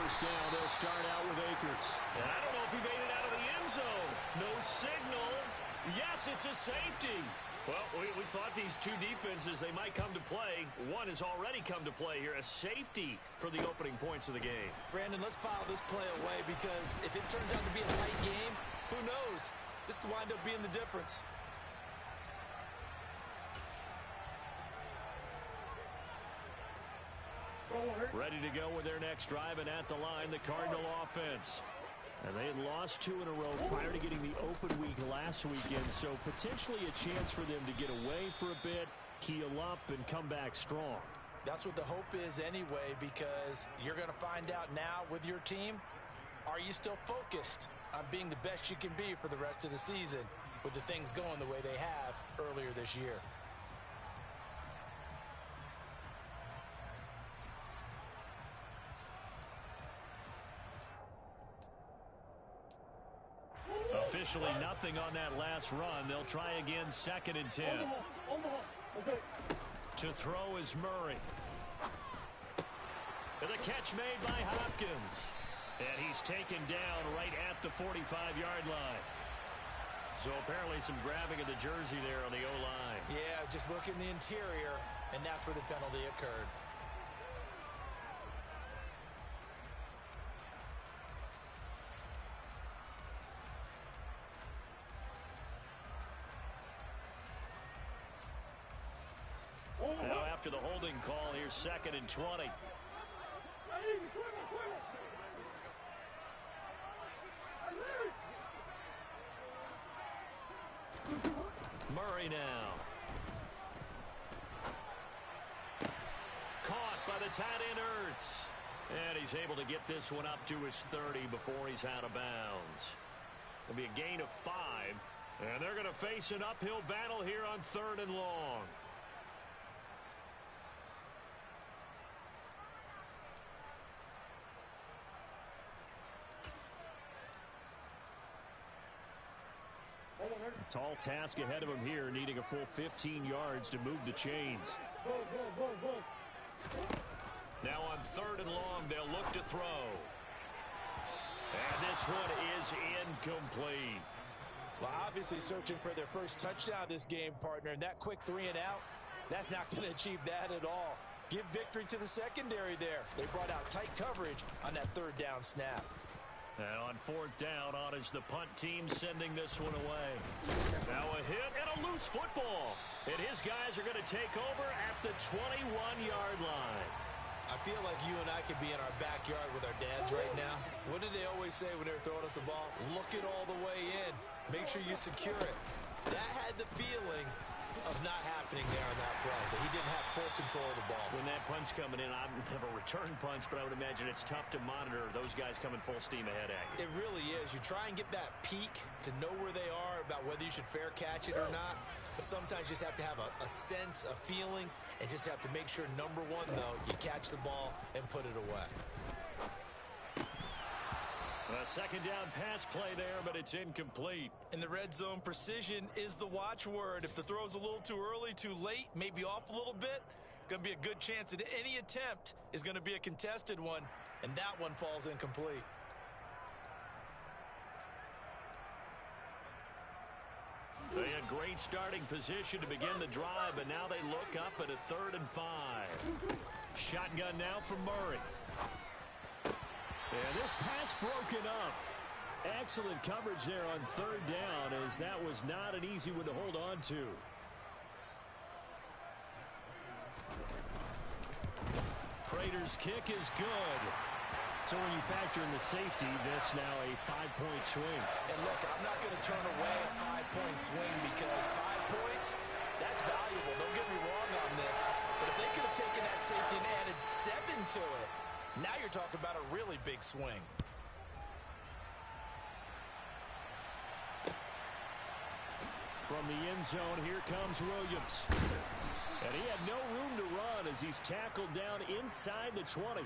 first down. They'll start out with Akers. And I don't know if he made it out of the end zone. No signal. Yes, it's a safety. Well, we thought these two defenses, they might come to play. One has already come to play here, a safety for the opening points of the game. Brandon, let's file this play away because if it turns out to be a tight game, who knows? This could wind up being the difference. Ready to go with their next drive, and at the line, the Cardinal offense. And they had lost 2 in a row prior to getting the open week last weekend, so potentially a chance for them to get away for a bit, keel up, and come back strong. That's what the hope is anyway, because you're going to find out now with your team, are you still focused on being the best you can be for the rest of the season with the things going the way they have earlier this year? Officially nothing on that last run. They'll try again, 2nd and 10. To throw is Murray. And the catch made by Hopkins. And he's taken down right at the 45-yard line. So apparently some grabbing of the jersey there on the O-line. Yeah, just look in the interior, and that's where the penalty occurred. Now after the holding call, here's 2nd and 20. Murray now. Caught by the tight end Ertz. And he's able to get this one up to his 30 before he's out of bounds. It'll be a gain of 5. And they're going to face an uphill battle here on 3rd and long. A tall task ahead of him here, needing a full 15 yards to move the chains. Now on 3rd and long, they'll look to throw. And this one is incomplete. Well, obviously searching for their first touchdown this game, partner, and that quick 3 and out, that's not going to achieve that at all. Give victory to the secondary there. They brought out tight coverage on that 3rd down snap. And on 4th down, on is the punt team sending this one away. Now a hit and a loose football. And his guys are going to take over at the 21-yard line. I feel like you and I could be in our backyard with our dads right now. What did they always say when they were throwing us the ball? Look it all the way in. Make sure you secure it. That had the feeling of not happening there on that play, but he didn't have full control of the ball. When that punt's coming in, I've never returned punts, but I would imagine it's tough to monitor those guys coming full steam ahead at you. It really is. You try and get that peek to know where they are, about whether you should fair catch it or not, but sometimes you just have to have a sense, a feeling, and just have to make sure, number one, though, you catch the ball and put it away. A 2nd down pass play there, but it's incomplete. In the red zone, precision is the watchword. If the throw's a little too early, too late, maybe off a little bit, going to be a good chance that any attempt is going to be a contested one, and that one falls incomplete. They had great starting position to begin the drive, but now they look up at a 3rd and 5. Shotgun now from Murray. And this pass broken up. Excellent coverage there on 3rd down, as that was not an easy one to hold on to. Prater's kick is good. So when you factor in the safety, this now a 5-point swing. And look, I'm not going to turn away a 5-point swing because 5 points, that's valuable. Don't get me wrong on this. But if they could have taken that safety and added 7 to it, now you're talking about a really big swing. From the end zone, here comes Williams. And he had no room to run as he's tackled down inside the 20.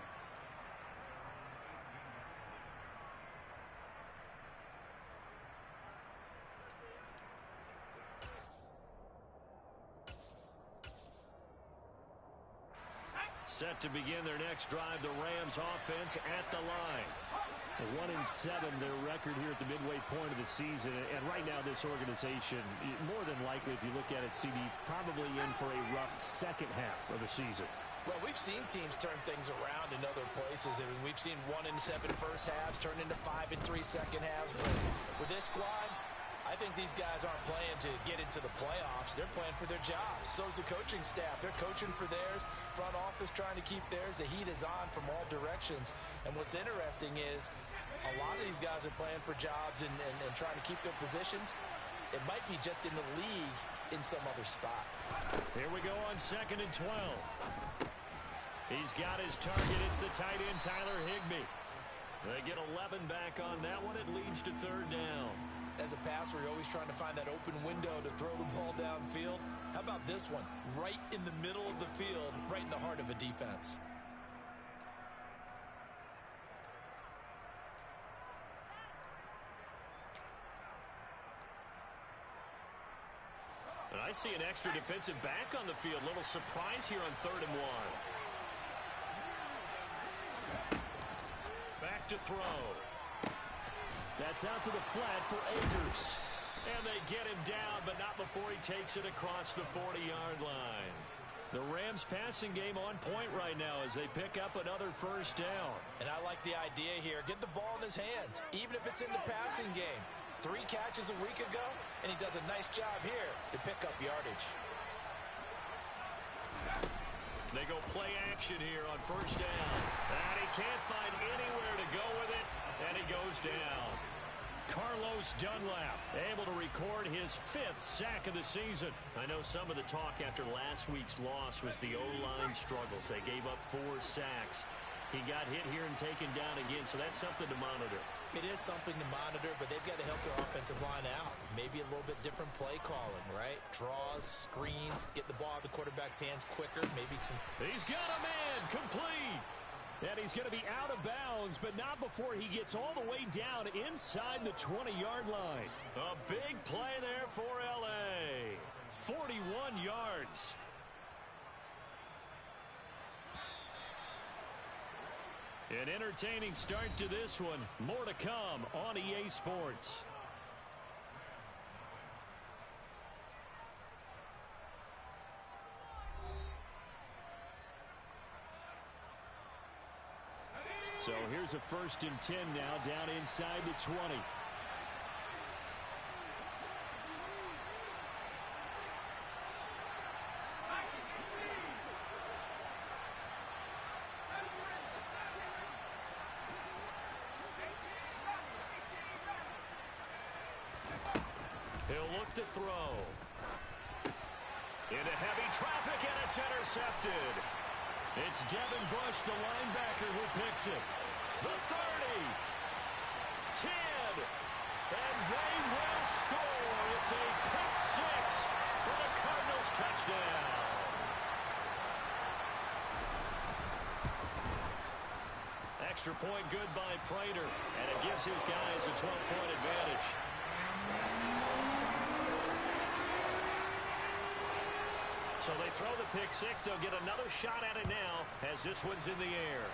Set to begin their next drive, the Rams offense at the line. 1-7, their record here at the midway point of the season. And right now, this organization, more than likely, if you look at it, CD, probably in for a rough second half of the season. Well, we've seen teams turn things around in other places. I mean, we've seen 1-7 first halves turn into 5-3 second halves. But with this squad, I think these guys aren't playing to get into the playoffs. They're playing for their jobs. So's the coaching staff. They're coaching for theirs. Front office trying to keep theirs. The heat is on from all directions. And what's interesting is a lot of these guys are playing for jobs and trying to keep their positions. It might be just in the league in some other spot. Here we go on 2nd and 12. He's got his target. It's the tight end, Tyler Higbee. They get 11 back on that one. It leads to 3rd down. As a passer, you're always trying to find that open window to throw the ball downfield. How about this one? Right in the middle of the field, right in the heart of a defense. And I see an extra defensive back on the field. Little surprise here on 3rd and 1. Back to throw. That's out to the flat for Akers. And they get him down, but not before he takes it across the 40-yard line. The Rams passing game on point right now as they pick up another 1st down. And I like the idea here. Get the ball in his hands, even if it's in the passing game. 3 catches a week ago, and he does a nice job here to pick up yardage. They go play action here on 1st down. And he can't find anywhere to go with it, and he goes down. Carlos Dunlap able to record his 5th sack of the season. I know some of the talk after last week's loss was the O-line struggles. They gave up 4 sacks. He got hit here and taken down again, so that's something to monitor. It is something to monitor, but they've got to help their offensive line out. Maybe a little bit different play calling, right? Draws, screens, get the ball out of the quarterback's hands quicker. Maybe some... He's got a man, complete. And he's going to be out of bounds, but not before he gets all the way down inside the 20-yard line. A big play there for L.A. 41 yards. An entertaining start to this one. More to come on EA Sports. So here's a 1st and 10 now down inside the 20. He'll look to throw. Into heavy traffic, and it's intercepted. It's Devin Bush, the linebacker, who picks it. The 30. 10. And they will score. It's a pick 6 for the Cardinals touchdown. Extra point good by Prater, and it gives his guys a 12-point advantage. So they throw the pick 6. They'll get another shot at it now as this one's in the air.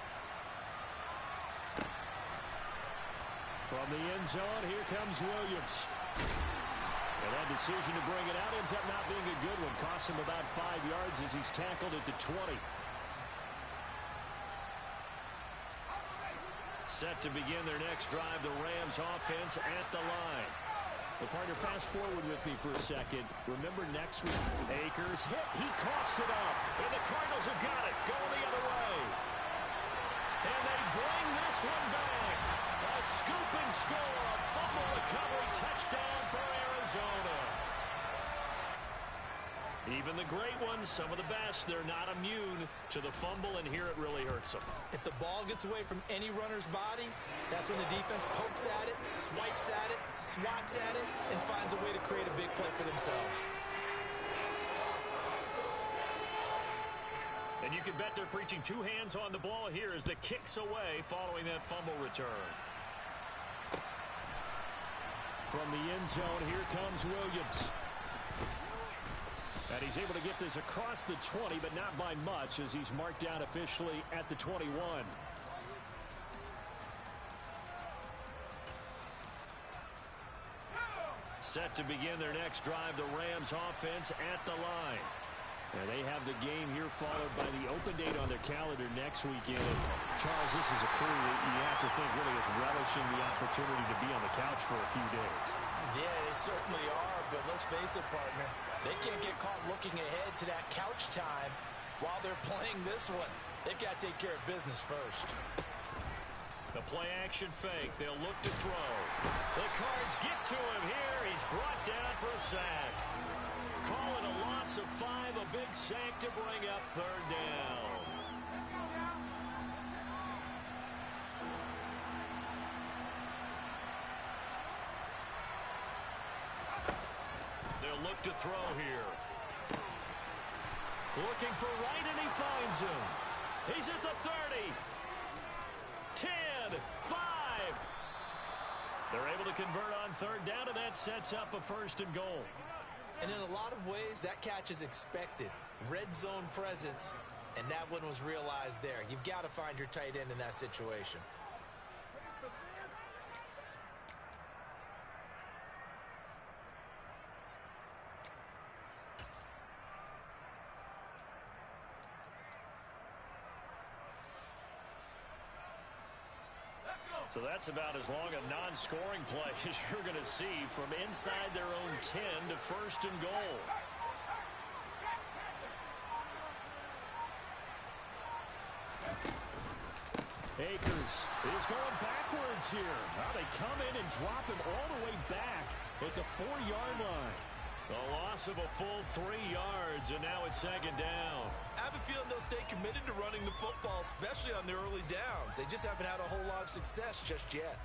From the end zone, here comes Williams. And that decision to bring it out ends up not being a good one. Costs him about 5 yards as he's tackled at the 20. Set to begin their next drive, the Rams offense at the line. Well, partner, fast forward with me for a second. Remember next week, Akers hit. He coughs it up. And the Cardinals have got it. Going the other way. And they bring this one back. A scoop and score. A fumble recovery touchdown for Arizona. Even the great ones, some of the best, they're not immune to the fumble, and here it really hurts them. If the ball gets away from any runner's body, that's when the defense pokes at it, swipes at it, swats at it, and finds a way to create a big play for themselves. And you can bet they're preaching 2 hands on the ball here as the kick's away following that fumble return. From the end zone, here comes Williams. And he's able to get this across the 20, but not by much, as he's marked down officially at the 21. Set to begin their next drive, the Rams offense at the line. And they have the game here followed by the open date on their calendar next weekend. Charles, this is a crew that you have to think really is relishing the opportunity to be on the couch for a few days. Yeah, they certainly are, but let's face it, partner. They can't get caught looking ahead to that couch time while they're playing this one. They've got to take care of business first. The play-action fake. They'll look to throw. The Cards get to him here. He's brought down for a sack. Call it a loss of 5, a big sack to bring up third down. They'll look to throw here. Looking for right, and he finds him. He's at the 30. 10, 5. They're able to convert on third down, and that sets up a 1st and goal. And in a lot of ways, that catch is expected. Red zone presence, and that one was realized there. You've got to find your tight end in that situation. So that's about as long a non-scoring play as you're going to see from inside their own 10 to 1st and goal. Akers is going backwards here. Now they come in and drop him all the way back at the 4-yard line. A loss of a full 3 yards, and now it's 2nd down. I have a feeling they'll stay committed to running the football, especially on their early downs. They just haven't had a whole lot of success just yet.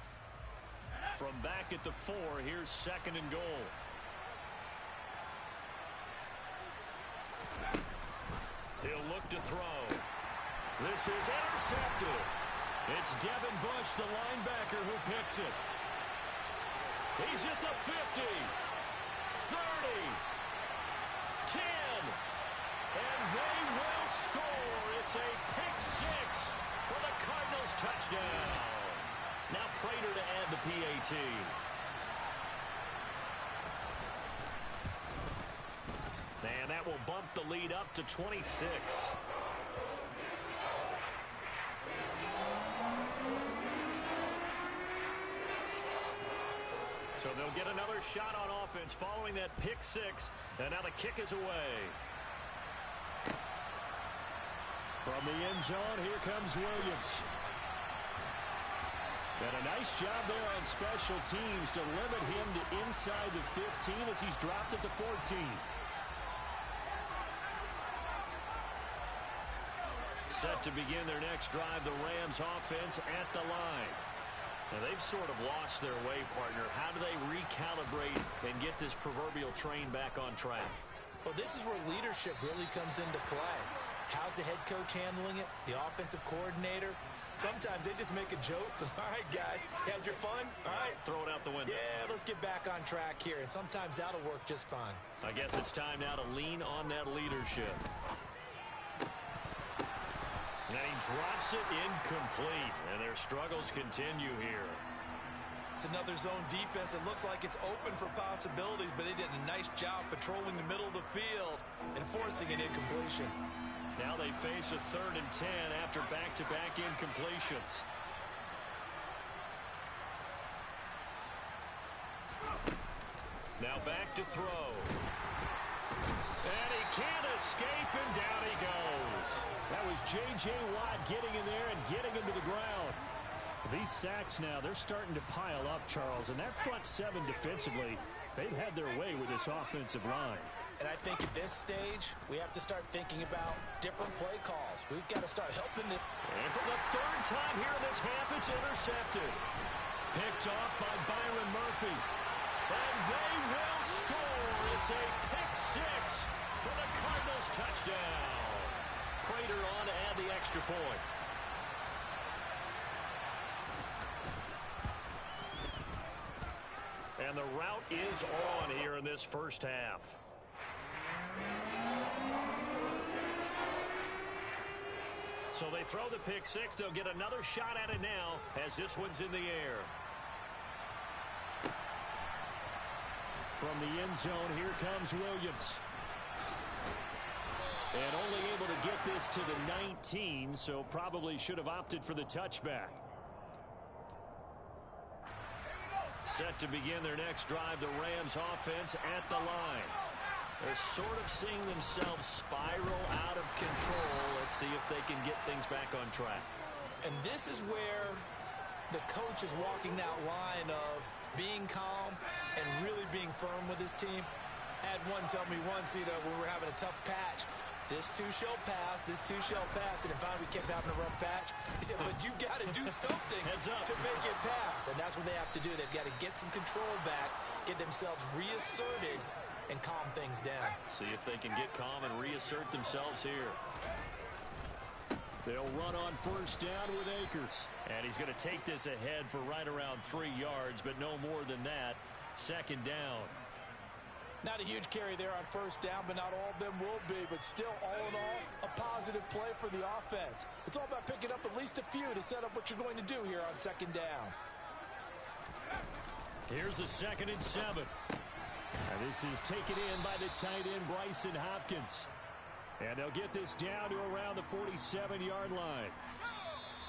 From back at the 4, here's 2nd and goal. He'll look to throw. This is intercepted. It's Devin Bush, the linebacker, who picks it. He's at the 50. 30, 10, and they will score. It's a pick 6 for the Cardinals touchdown. Now Prater to add the PAT. And that will bump the lead up to 26. So they'll get another shot on offense following that pick 6. And now the kick is away. From the end zone, here comes Williams. And a nice job there on special teams to limit him to inside the 15 as he's dropped at the 14. Set to begin their next drive, the Rams offense at the line. Now, they've sort of lost their way, partner. How do they recalibrate and get this proverbial train back on track? Well, this is where leadership really comes into play. How's the head coach handling it? The offensive coordinator? Sometimes they just make a joke. All right, guys, you had your fun? All right. Throw it out the window. Yeah, let's get back on track here. And sometimes that'll work just fine. I guess it's time now to lean on that leadership. And he drops it incomplete, and their struggles continue here. It's another zone defense. It looks like it's open for possibilities, but they did a nice job patrolling the middle of the field and forcing an incompletion. Now they face a 3rd and 10 after back-to-back incompletions. Now back to throw. And he can't escape, and down he goes. That was J.J. Watt getting in there and getting him to the ground. These sacks now, they're starting to pile up, Charles. And that front 7 defensively, they've had their way with this offensive line. And I think at this stage, we have to start thinking about different play calls. We've got to start helping them. And for the 3rd time here in this half, it's intercepted. Picked off by Byron Murphy. And they will score. It's a pick 6 for the Cardinals touchdown. Prater on to add the extra point. And the route is on here in this first half. So they throw the pick six. They'll get another shot at it now as this one's in the air. From the end zone, here comes Williams. And only able to get this to the 19, so probably should have opted for the touchback. Set to begin their next drive, the Rams offense at the line. They're sort of seeing themselves spiral out of control. Let's see if they can get things back on track. And this is where the coach is walking that line of being calm and really being firm with his team. I had one tell me once, when we were having a tough patch, this too shall pass, this too shall pass. And if we kept having a rough patch, he said, but you got to do something to make it pass. And that's what they have to do. They've got to get some control back, get themselves reasserted, and calm things down. See if they can get calm and reassert themselves here. They'll run on first down with Akers. And he's going to take this ahead for right around 3 yards, but no more than that. Second down. Not a huge carry there on first down, but not all of them will be. But still, all in all, a positive play for the offense. It's all about picking up at least a few to set up what you're going to do here on second down. Here's a 2nd and 7. And this is taken in by the tight end, Bryson Hopkins. And they'll get this down to around the 47-yard line.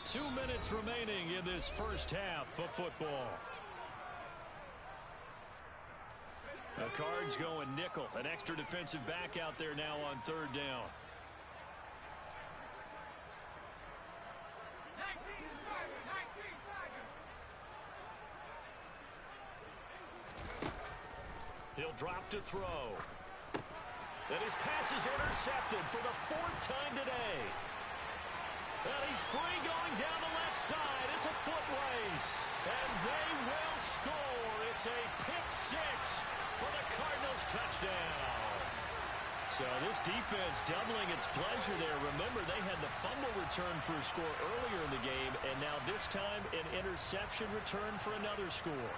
2 minutes remaining in this first half of football. The Cards going nickel. An extra defensive back out there now on third down. He'll drop to throw. And his pass is intercepted for the 4th time today. And he's free going down the left side. It's a foot race. And they will score. It's a pick six for the Cardinals touchdown. So this defense doubling its pleasure there. Remember, they had the fumble return for a score earlier in the game, and now this time an interception return for another score.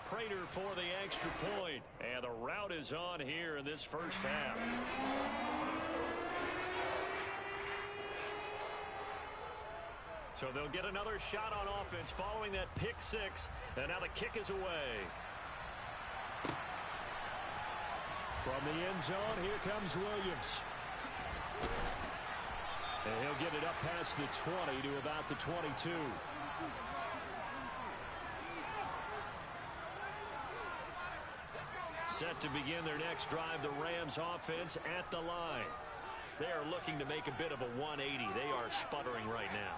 Prater for the extra point, and the route is on here in this first half. So they'll get another shot on offense following that pick six, and now the kick is away. From the end zone, here comes Williams. And he'll get it up past the 20 to about the 22. Set to begin their next drive, the Rams offense at the line. They are looking to make a bit of a 180. They are sputtering right now.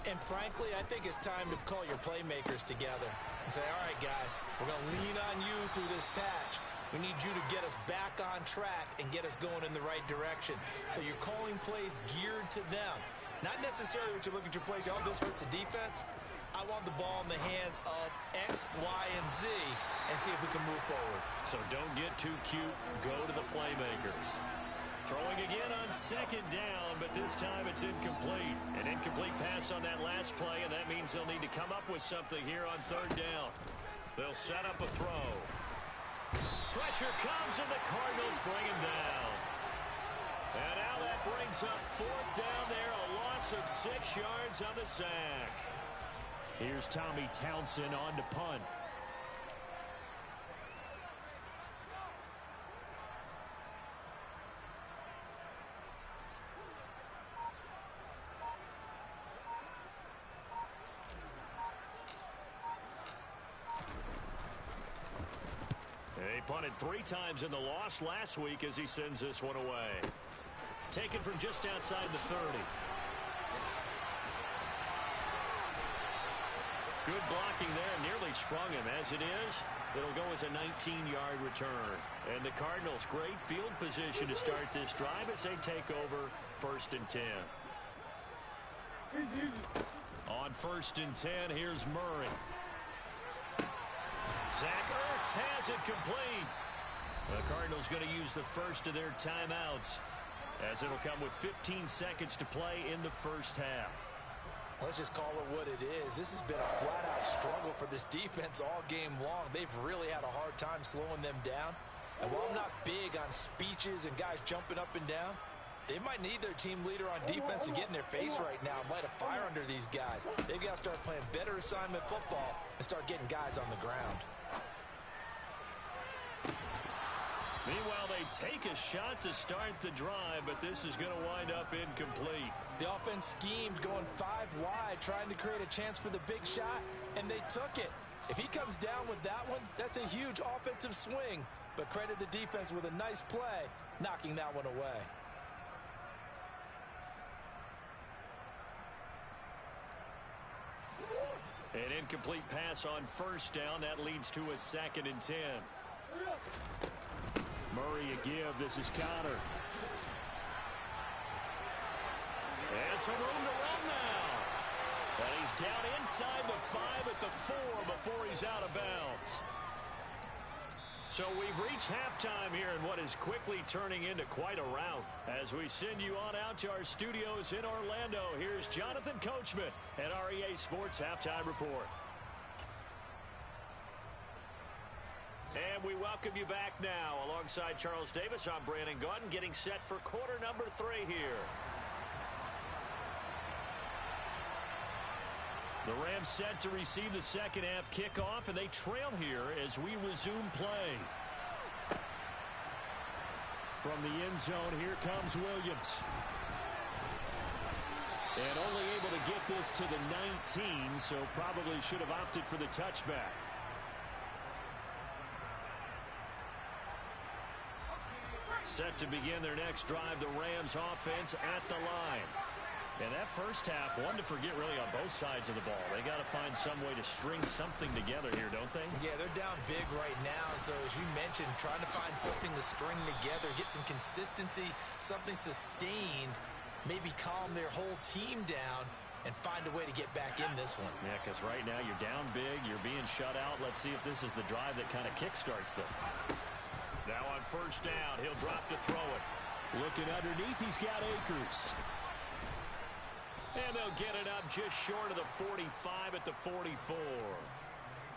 And frankly, I think it's time to call your playmakers together and say, all right, guys, we're going to lean on you through this patch. We need you to get us back on track and get us going in the right direction. So you're calling plays geared to them. Not necessarily what you look at your plays, oh, this hurts the defense. I want the ball in the hands of X, Y, and Z and see if we can move forward. So don't get too cute. Go to the playmakers. Throwing again on second down, but this time it's incomplete. An incomplete pass on that last play, and that means they'll need to come up with something here on third down. They'll set up a throw. Pressure comes, and the Cardinals bring him down. And now that brings up fourth down there, a loss of 6 yards on the sack. Here's Tommy Townsend on to punt. He punted 3 times in the loss last week as he sends this one away. Taken from just outside the 30. Good blocking there, nearly sprung him. As it is, it'll go as a 19-yard return. And the Cardinals, great field position to start this drive as they take over 1st and 10. On 1st and 10, here's Murray. Zach Ertz has it complete. The Cardinals going to use the first of their timeouts as it'll come with 15 seconds to play in the first half. Let's just call it what it is. This has been a flat-out struggle for this defense all game long. They've really had a hard time slowing them down. And while I'm not big on speeches and guys jumping up and down, they might need their team leader on defense to get in their face right now and light a fire under these guys. They've got to start playing better assignment football and start getting guys on the ground. Meanwhile, they take a shot to start the drive, but this is going to wind up incomplete. The offense schemed going 5 wide, trying to create a chance for the big shot, and they took it. If he comes down with that one, that's a huge offensive swing. But credit the defense with a nice play, knocking that one away. An incomplete pass on first down. That leads to a 2nd and 10. Murray a give. This is Connor. And some room to run now. And he's down inside the 5 at the 4 before he's out of bounds. So we've reached halftime here in what is quickly turning into quite a rout. As we send you on out to our studios in Orlando, here's Jonathan Coachman at REA Sports Halftime Report. And we welcome you back now. Alongside Charles Davis, I'm Brandon Gaudin, getting set for quarter number 3 here. The Rams set to receive the second half kickoff, and they trail here as we resume play. From the end zone, here comes Williams. And only able to get this to the 19, so probably should have opted for the touchback. Set to begin their next drive, the Rams offense at the line. And that first half, one to forget really on both sides of the ball. They got to find some way to string something together here, don't they? Yeah, they're down big right now. So as you mentioned, trying to find something to string together, get some consistency, something sustained, maybe calm their whole team down and find a way to get back in this one. Yeah, because right now you're down big, you're being shut out. Let's see if this is the drive that kind of kickstarts them. Now on first down, he'll drop to throw it. Looking underneath, he's got Akers. And they'll get it up just short of the 45 at the 44.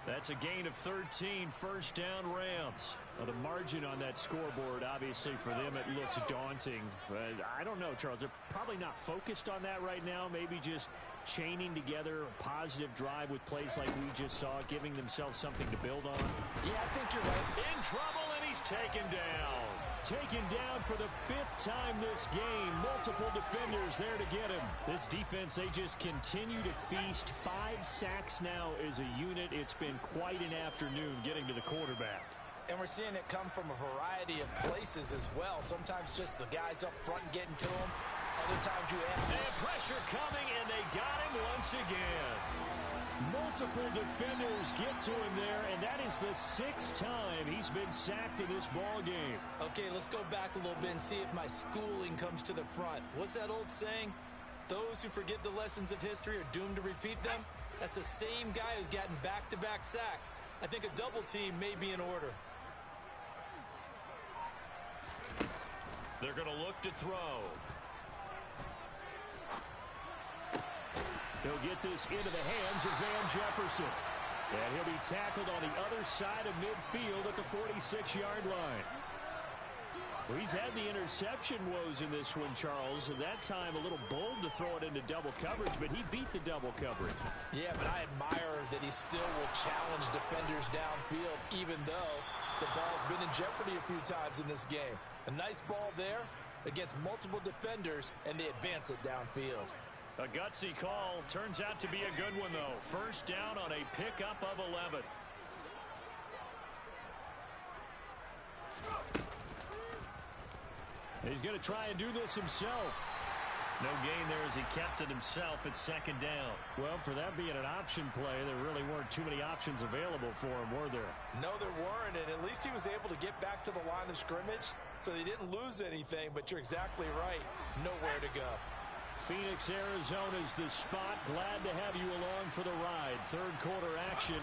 That's a gain of 13, first down Rams. Well, the margin on that scoreboard, obviously for them, it looks daunting. But I don't know, Charles. They're probably not focused on that right now. Maybe just chaining together a positive drive with plays like we just saw, giving themselves something to build on. Yeah, I think you're right. In trouble, and he's taken down. Taken down for the 5th time this game. Multiple defenders there to get him. This defense, they just continue to feast. 5 sacks now as a unit. It's been quite an afternoon getting to the quarterback. And we're seeing it come from a variety of places as well. Sometimes just the guys up front getting to him. Other times you have... And pressure coming, and they got him once again. Multiple defenders get to him there, and that is the 6th time he's been sacked in this ball game. Okay, let's go back a little bit and see if my schooling comes to the front. What's that old saying? Those who forget the lessons of history are doomed to repeat them. That's the same guy who's gotten back-to-back sacks. I think a double team may be in order. They're going to look to throw. He'll get this into the hands of Van Jefferson. And he'll be tackled on the other side of midfield at the 46-yard line. Well, he's had the interception woes in this one, Charles. And that time a little bold to throw it into double coverage, but he beat the double coverage. Yeah, but I admire that he still will challenge defenders downfield, even though the ball's been in jeopardy a few times in this game. A nice ball there against multiple defenders, and they advance it downfield. A gutsy call. Turns out to be a good one, though. First down on a pickup of 11. He's going to try and do this himself. No gain there as he kept it himself at 2nd down. Well, for that being an option play, there really weren't too many options available for him, were there? No, there weren't, and at least he was able to get back to the line of scrimmage, so they didn't lose anything, but you're exactly right. Nowhere to go. Phoenix, Arizona is the spot. Glad to have you along for the ride. 3rd quarter action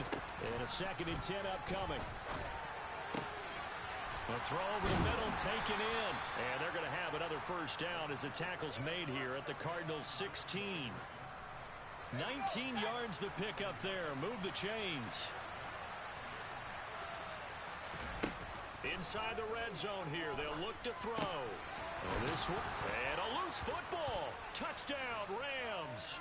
and a 2nd and 10 upcoming. A throw over the middle taken in. And they're going to have another first down as the tackle's made here at the Cardinals 16. 19 yards the pick up there. Move the chains. Inside the red zone here, they'll look to throw. And this one, and a loose football. Touchdown, Rams.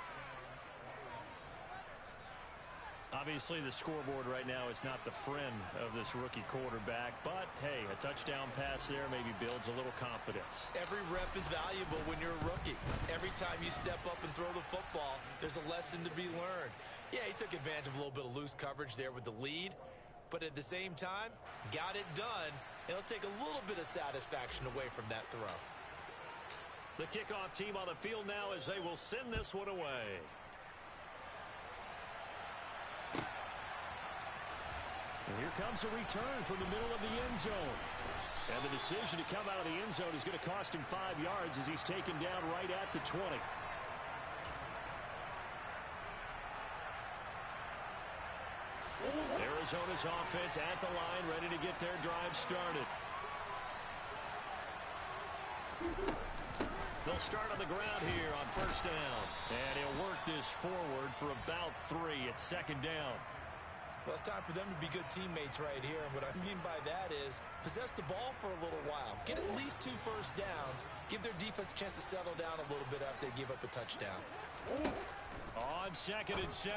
Obviously, the scoreboard right now is not the friend of this rookie quarterback, but, hey, a touchdown pass there maybe builds a little confidence. Every rep is valuable when you're a rookie. Every time you step up and throw the football, there's a lesson to be learned. Yeah, he took advantage of a little bit of loose coverage there with the lead, but at the same time, got it done, and it'll take a little bit of satisfaction away from that throw. The kickoff team on the field now as they will send this one away. And here comes a return from the middle of the end zone. And the decision to come out of the end zone is going to cost him 5 yards as he's taken down right at the 20. Arizona's offense at the line, ready to get their drive started. They'll start on the ground here on first down. And he'll work this forward for about 3 at second down. Well, it's time for them to be good teammates right here. And what I mean by that is possess the ball for a little while. Get at least 2 first downs. Give their defense a chance to settle down a little bit after they give up a touchdown. On 2nd and 7,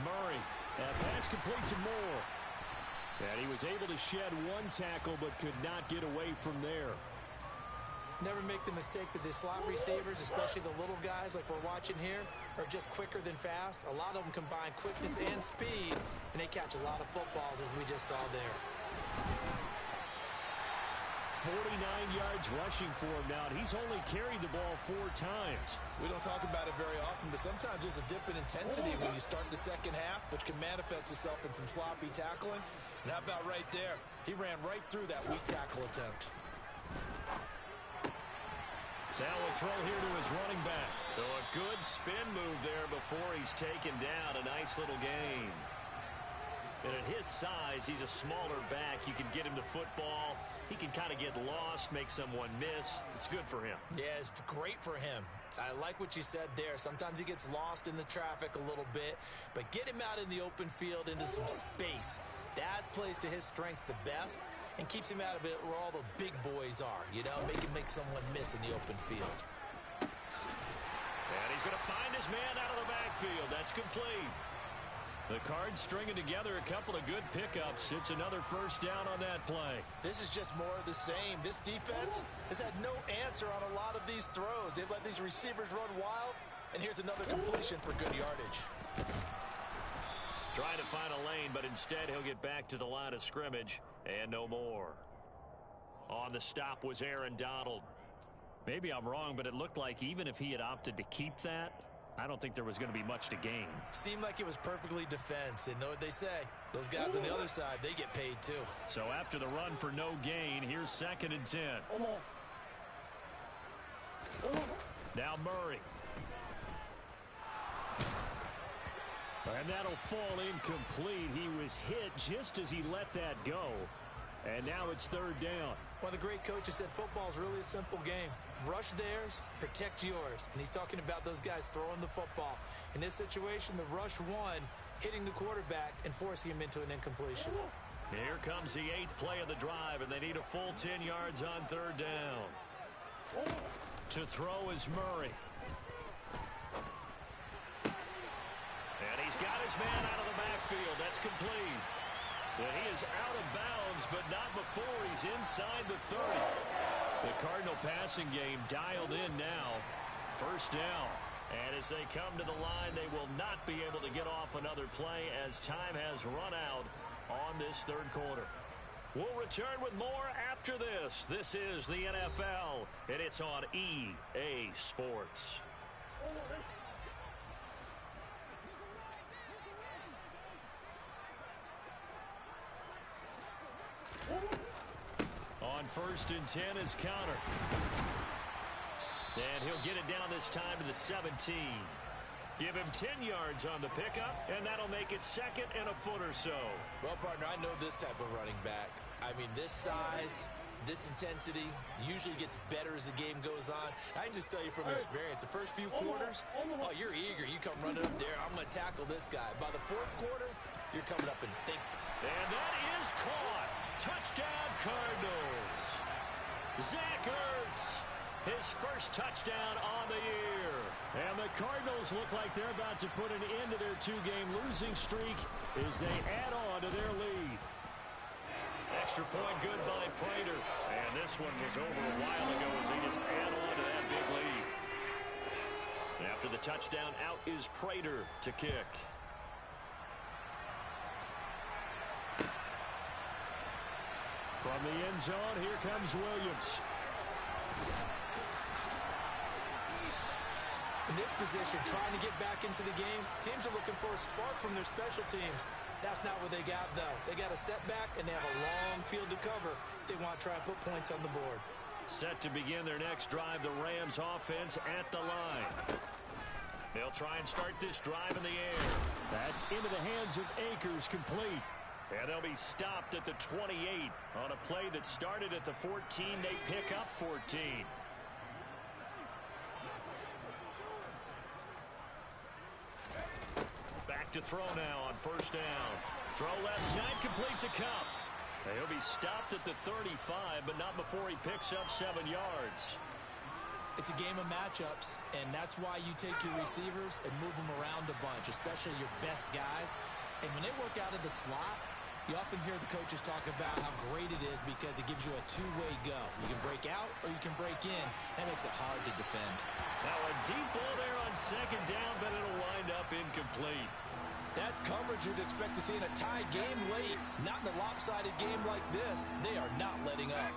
Murray. That pass complete to Moore. And he was able to shed 1 tackle but could not get away from there. Never make the mistake that the slot receivers, especially the little guys like we're watching here, are just quicker than fast. A lot of them combine quickness and speed, and they catch a lot of footballs, as we just saw there. 49 yards rushing for him now, and he's only carried the ball 4 times. We don't talk about it very often, but sometimes there's a dip in intensity when you start the second half, which can manifest itself in some sloppy tackling. And how about right there? He ran right through that weak tackle attempt. Now will throw here to his running back. So a good spin move there before he's taken down. A nice little gain. And at his size, he's a smaller back. You can get him the football. He can kind of get lost, make someone miss. It's good for him. Yeah, it's great for him. I like what you said there. Sometimes he gets lost in the traffic a little bit, but get him out in the open field into some space. That plays to his strengths the best and keeps him out of it where all the big boys are, you know, make someone miss in the open field. And he's going to find his man out of the backfield. That's complete. The Cards stringing together a couple of good pickups. It's another first down on that play. This is just more of the same. This defense has had no answer on a lot of these throws. They've let these receivers run wild, and here's another completion for good yardage. Trying to find a lane, but instead he'll get back to the line of scrimmage and no more. On the stop was Aaron Donald. Maybe I'm wrong, but it looked like even if he had opted to keep that, I don't think there was going to be much to gain. Seemed like it was perfectly defense, and know what they say. Those guys on the other side, they get paid too. So after the run for no gain, here's 2nd and 10. Now Murray. And that'll fall incomplete. He was hit just as he let that go. And now it's 3rd down. One of the great coaches said football is really a simple game. Rush theirs, protect yours. And he's talking about those guys throwing the football. In this situation, the rush won, hitting the quarterback and forcing him into an incompletion. Here comes the 8th play of the drive, and they need a full 10 yards on 3rd down. To throw is Murray. And he's got his man out of the backfield. That's complete. And he is out of bounds, but not before he's inside the 30. The Cardinal passing game dialed in now. First down. And as they come to the line, they will not be able to get off another play as time has run out on this 3rd quarter. We'll return with more after this. This is the NFL, and it's on EA Sports. On 1st and 10 is Counter. And he'll get it down this time to the 17. Give him 10 yards on the pickup, and that'll make it 2nd and a foot or so. Well, partner, I know this type of running back. I mean, this size, this intensity usually gets better as the game goes on. I can just tell you from experience, the first few quarters, oh, you're eager. You come running up there, I'm going to tackle this guy. By the 4th quarter, you're coming up and think. And that is caught. Touchdown, Cardinals. Zach Ertz, his first touchdown on the year. And the Cardinals look like they're about to put an end to their two-game losing streak as they add on to their lead. Extra point good by Prater. And this one was over a while ago as they just add on to that big lead. After the touchdown, out is Prater to kick. From the end zone, here comes Williams. In this position, trying to get back into the game, teams are looking for a spark from their special teams. That's not what they got, though. They got a setback, and they have a long field to cover if they want to try and put points on the board. Set to begin their next drive, the Rams offense at the line. They'll try and start this drive in the air. That's into the hands of Akers, complete. And they'll be stopped at the 28. On a play that started at the 14, they pick up 14. Back to throw now on first down. Throw left side, complete to Cup. He'll be stopped at the 35, but not before he picks up 7 yards. It's a game of matchups, and that's why you take your receivers and move them around a bunch, especially your best guys. And when they work out of the slot, you often hear the coaches talk about how great it is because it gives you a two-way go. You can break out or you can break in. That makes it hard to defend. Now a deep ball there on second down, but it'll wind up incomplete. That's coverage you'd expect to see in a tie game late. Not in a lopsided game like this. They are not letting up.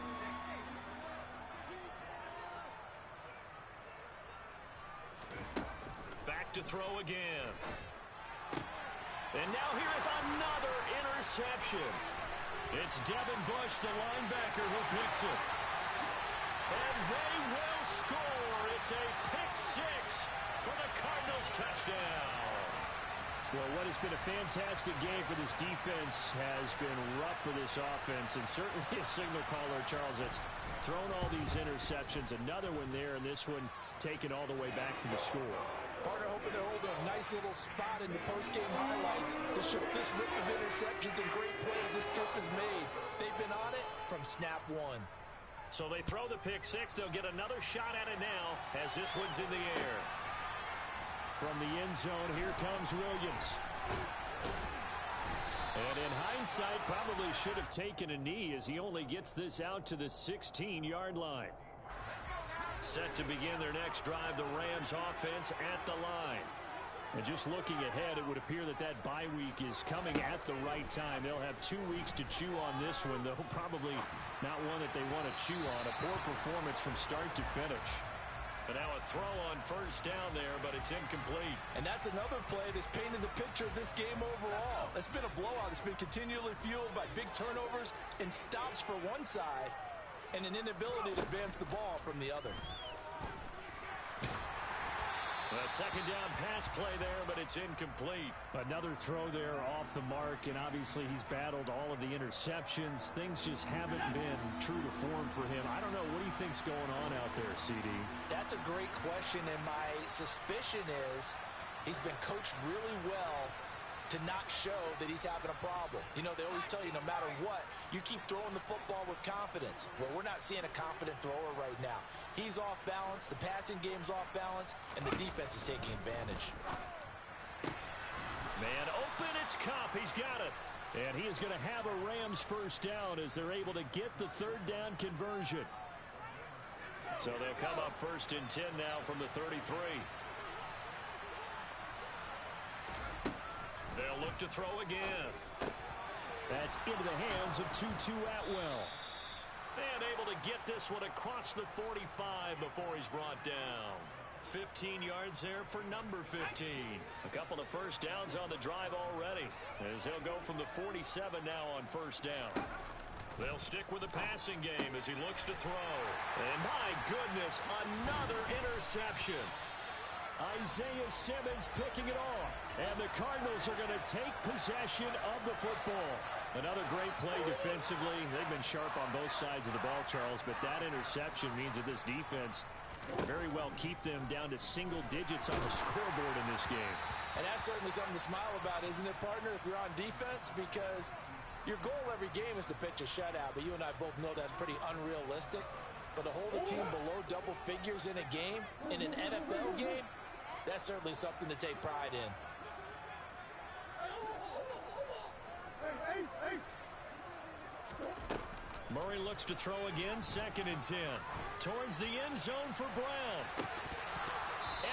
Back to throw again. And now here is another interception. It's Devin Bush, the linebacker, who picks it. And they will score. It's a pick six for the Cardinals touchdown. Well, what has been a fantastic game for this defense has been rough for this offense, and certainly a signal caller, Charles, that's thrown all these interceptions. Another one there, and this one taken all the way back for the score. Partner hoping to hold a nice little spot in the post-game highlights to show this rip of interceptions and great plays this group has made. They've been on it from snap one. So they throw the pick six. They'll get another shot at it now as this one's in the air. From the end zone, here comes Williams. And in hindsight, probably should have taken a knee as he only gets this out to the 16-yard line. Set to begin their next drive, the Rams offense at the line. And just looking ahead, it would appear that that bye week is coming at the right time. They'll have 2 weeks to chew on this one, though probably not one that they want to chew on. A poor performance from start to finish. But now a throw on first down there, but it's incomplete. And that's another play that's painted the picture of this game overall. It's been a blowout. It's been continually fueled by big turnovers and stops for one side and an inability to advance the ball from the other. A second down pass play there, but it's incomplete. Another throw there off the mark, and obviously he's battled all of the interceptions. Things just haven't been true to form for him. I don't know. What do you think's going on out there, CD? That's a great question, and my suspicion is he's been coached really well to not show that he's having a problem. You know, they always tell you no matter what, you keep throwing the football with confidence. Well, we're not seeing a confident thrower right now. He's off balance, the passing game's off balance, and the defense is taking advantage. Man open, it's Cup. He's got it. And he is going to have a Rams first down as they're able to get the third down conversion. So they'll come up first and 10 now from the 33. They'll look to throw again. That's into the hands of Tutu Atwell. And able to get this one across the 45 before he's brought down. 15 yards there for number 15. A couple of first downs on the drive already, as he'll go from the 47 now on first down. They'll stick with the passing game as he looks to throw. And my goodness, another interception. Isaiah Simmons picking it off. And the Cardinals are going to take possession of the football. Another great play defensively. They've been sharp on both sides of the ball, Charles, but that interception means that this defense very well keep them down to single digits on the scoreboard in this game. And that's certainly something to smile about, isn't it, partner, if you're on defense? Because Your goal every game is to pitch a shutout, but you and I both know that's pretty unrealistic. But to hold a team below double figures in a game, in an NFL game, that's certainly something to take pride in. Murray looks to throw again, 2nd and 10. Towards the end zone for Brown.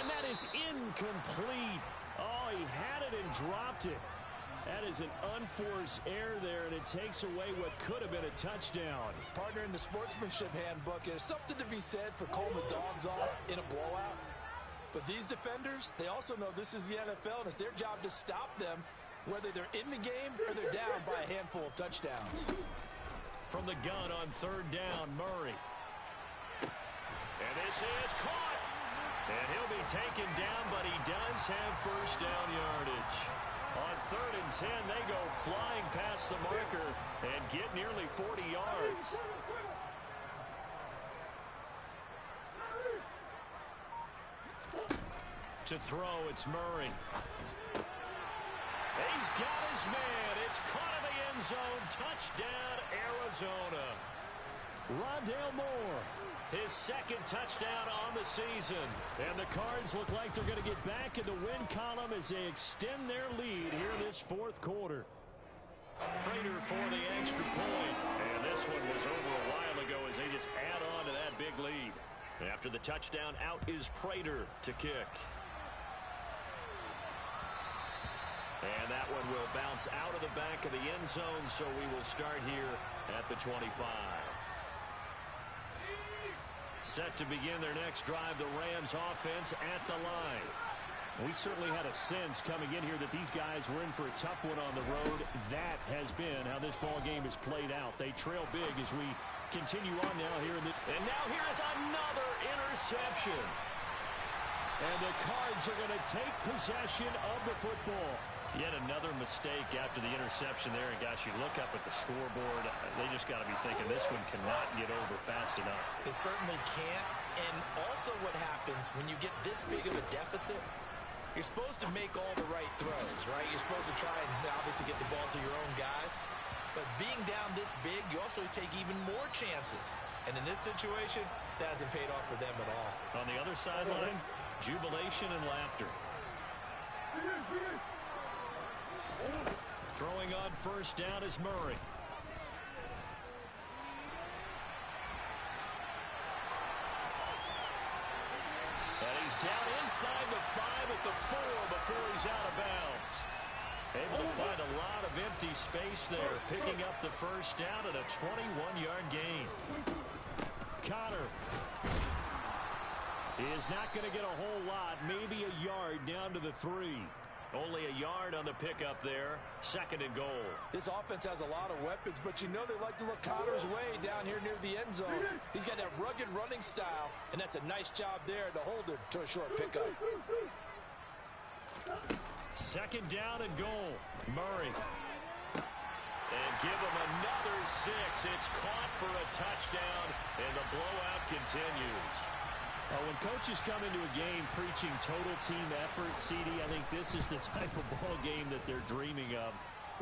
And that is incomplete. Oh, he had it and dropped it. That is an unforced error there, and it takes away what could have been a touchdown. Partner, in the sportsmanship handbook, there's something to be said for calling the dogs off in a blowout. But these defenders, they also know this is the NFL, and it's their job to stop them, whether they're in the game or they're down by a handful of touchdowns. From the gun on 3rd down, Murray. And this is caught. And he'll be taken down, but he does have 1st down yardage. On 3rd and 10, they go flying past the marker and get nearly 40 yards. To throw, it's Murray. He's got his man. It's caught in the end zone. Touchdown, Arizona. Rondale Moore, his 2nd touchdown on the season. And the Cards look like they're going to get back in the win column as they extend their lead here in this 4th quarter. Prater for the extra point. And this one was over a while ago as they just add on to that big lead. After the touchdown, out is Prater to kick. And that one will bounce out of the back of the end zone, so we will start here at the 25. Set to begin their next drive, the Rams offense at the line. We certainly had a sense coming in here that these guys were in for a tough one on the road. That has been how this ball game is played out. They trail big as we continue on now here in the... And now here is another interception. And the Cards are going to take possession of the football. Yet another mistake after the interception there. And gosh, you look up at the scoreboard, they just got to be thinking this one cannot get over fast enough. It certainly can't. And also what happens when you get this big of a deficit, you're supposed to make all the right throws, right? You're supposed to try and obviously get the ball to your own guys. But being down this big, you also take even more chances. And in this situation, that hasn't paid off for them at all. On the other sideline, jubilation and laughter. Throwing on 1st down is Murray. And he's down inside the 5 at the 4 before he's out of bounds. Able to find a lot of empty space there, picking up the 1st down at a 21-yard gain. Connor is not going to get a whole lot, maybe a yard down to the 3. Only a yard on the pickup there. 2nd and goal. This offense has a lot of weapons, but you know they like to look Connor's way down here near the end zone. He's got that rugged running style, and that's a nice job there to hold him to a short pickup. 2nd down and goal. Murray. And give him another 6. It's caught for a touchdown, and the blowout continues. When coaches come into a game preaching total team effort, CD, I think this is the type of ball game that they're dreaming of.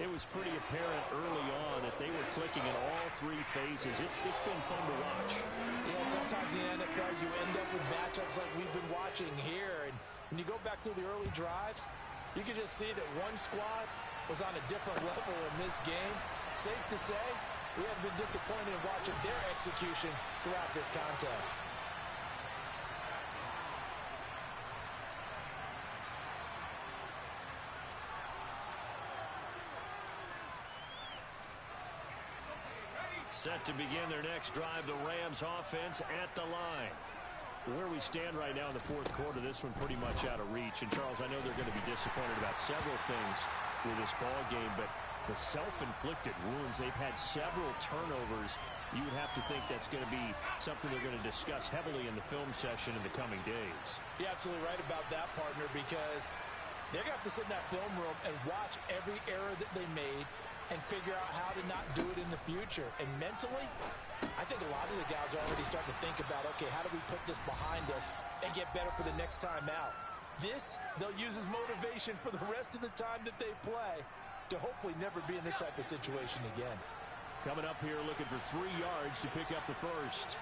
It was pretty apparent early on that they were clicking in all 3 phases. It's been fun to watch. Yeah, sometimes in the NFL you end up with matchups like we've been watching here. And when you go back to the early drives, you can just see that one squad was on a different level in this game. Safe to say, we have been disappointed in watching their execution throughout this contest. Set to begin their next drive, the Rams offense at the line. Where we stand right now in the 4th quarter, this one pretty much out of reach. And, Charles, I know they're going to be disappointed about several things with this ball game, but the self-inflicted wounds, they've had several turnovers. You would have to think that's going to be something they're going to discuss heavily in the film session in the coming days. You're absolutely right about that, partner, because they're going to have to sit in that film room and watch every error that they made and figure out how to not do it in the future. And mentally, I think a lot of the guys are already starting to think about, okay, how do we put this behind us and get better for the next time out? This, they'll use as motivation for the rest of the time that they play. to hopefully never be in this type of situation again. Coming up here looking for 3 yards to pick up the first.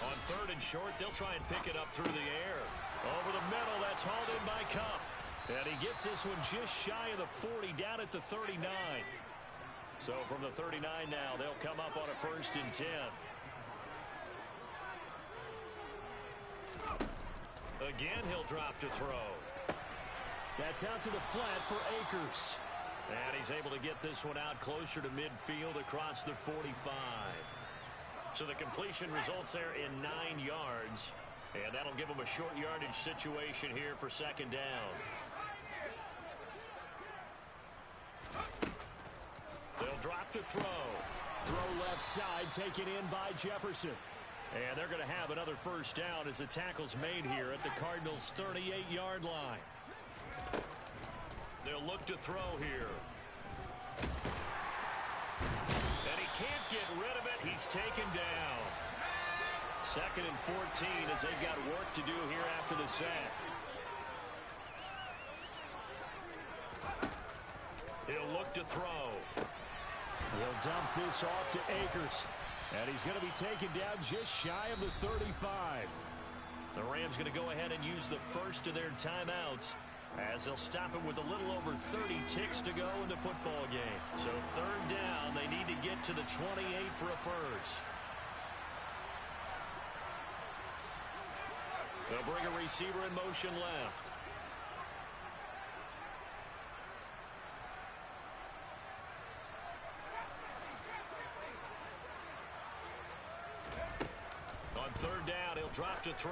On 3rd and short, they'll try and pick it up through the air. Over the middle, that's hauled in by Cup. And he gets this one just shy of the 40, down at the 39. So from the 39 now, they'll come up on a 1st and 10. Again, he'll drop to throw. That's out to the flat for Akers. And he's able to get this one out closer to midfield across the 45. So the completion results there in 9 yards. And that'll give him a short yardage situation here for 2nd down. They'll drop to throw. Throw left side, taken in by Jefferson. And they're going to have another 1st down as the tackle's made here at the Cardinals' 38-yard line. They'll look to throw here. And he can't get rid of it. He's taken down. 2nd and 14 as they've got work to do here after the sack. He'll look to throw. He'll dump this off to Akers. And he's going to be taken down just shy of the 35. The Rams going to go ahead and use the first of their timeouts as they'll stop it with a little over 30 ticks to go in the football game. So 3rd down, they need to get to the 28 for a first. They'll bring a receiver in motion left. On 3rd down, he'll drop to throw.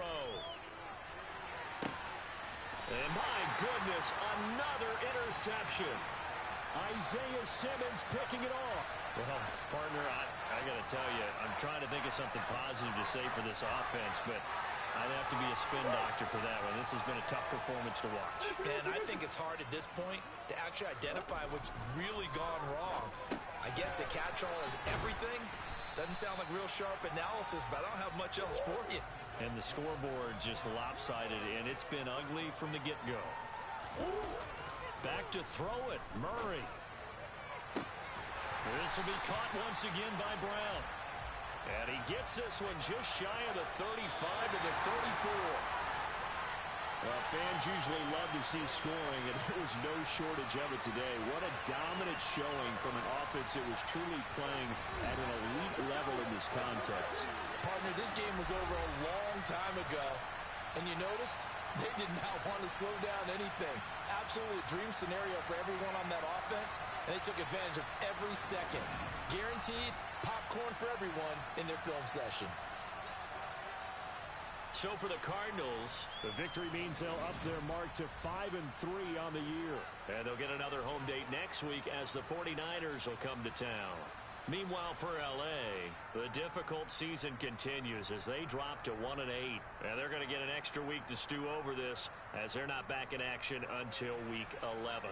And my goodness, another interception. Isaiah Simmons picking it off. Well, partner, I got to tell you, I'm trying to think of something positive to say for this offense, but I'd have to be a spin doctor for that one. This has been a tough performance to watch. And I think it's hard at this point to actually identify what's really gone wrong. I guess the catch-all is everything. Doesn't sound like real sharp analysis, but I don't have much else for you. And the scoreboard just lopsided, and it's been ugly from the get-go. Back to throw it, Murray. This will be caught once again by Brown. And he gets this one just shy of the 35 to the 34. Well, fans usually love to see scoring, and there was no shortage of it today. What a dominant showing from an offense that was truly playing at an elite level in this context. Partner, this game was over a long time ago. And you noticed they did not want to slow down anything. Absolutely a dream scenario for everyone on that offense, and they took advantage of every second. Guaranteed popcorn for everyone in their film session. So for the Cardinals, the victory means they'll up their mark to 5-3 on the year. And they'll get another home date next week as the 49ers will come to town. Meanwhile, for L.A., the difficult season continues as they drop to 1-8. And they're going to get an extra week to stew over this as they're not back in action until week 11.